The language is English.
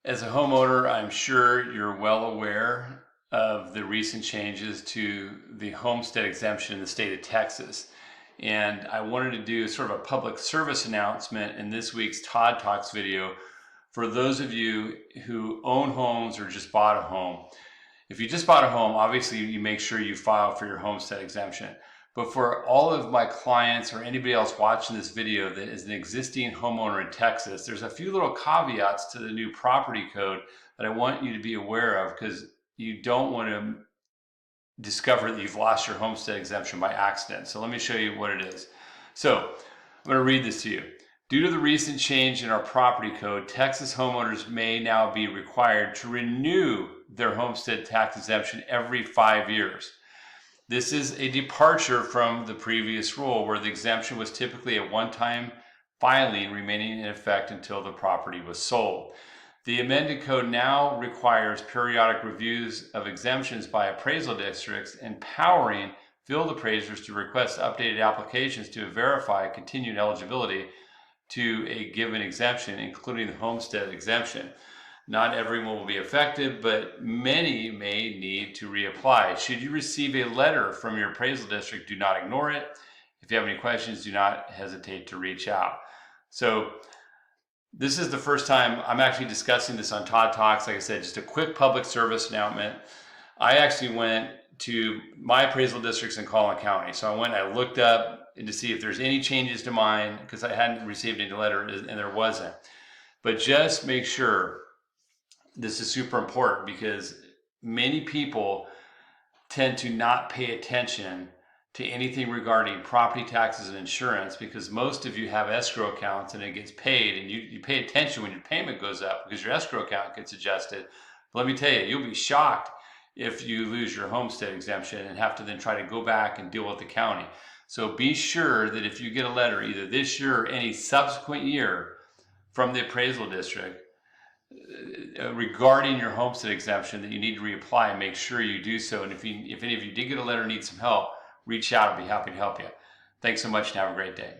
As a homeowner, I'm sure you're well aware of the recent changes to the homestead exemption in the state of Texas. And I wanted to do sort of a public service announcement in this week's Todd Talks video for those of you who own homes or just bought a home. If you just bought a home, obviously you make sure you file for your homestead exemption. But for all of my clients or anybody else watching this video that is an existing homeowner in Texas, there's a few little caveats to the new property code that I want you to be aware of, because you don't want to discover that you've lost your homestead exemption by accident. So let me show you what it is. So I'm going to read this to you. Due to the recent change in our property code, Texas homeowners may now be required to renew their homestead tax exemption every 5 years. This is a departure from the previous rule, where the exemption was typically a one-time filing remaining in effect until the property was sold. The amended code now requires periodic reviews of exemptions by appraisal districts, empowering field appraisers to request updated applications to verify continued eligibility to a given exemption, including the homestead exemption. Not everyone will be affected, but many may need to reapply. Should you receive a letter from your appraisal district, do not ignore it. If you have any questions, do not hesitate to reach out. So this is the first time I'm actually discussing this on Todd Talks. Like I said, just a quick public service announcement. I actually went to my appraisal districts in Collin County. So I went and I looked up to see if there's any changes to mine, because I hadn't received any letter, and there wasn't. But just make sure. This is super important, because many people tend to not pay attention to anything regarding property taxes and insurance, because most of you have escrow accounts and it gets paid, and you pay attention when your payment goes up because your escrow account gets adjusted. But let me tell you, you'll be shocked if you lose your homestead exemption and have to then try to go back and deal with the county. So be sure that if you get a letter either this year or any subsequent year from the appraisal district regarding your homestead exemption, that you need to reapply, and make sure you do so. And if any of you did get a letter and need some help, reach out. I'll be happy to help you. Thanks so much and have a great day.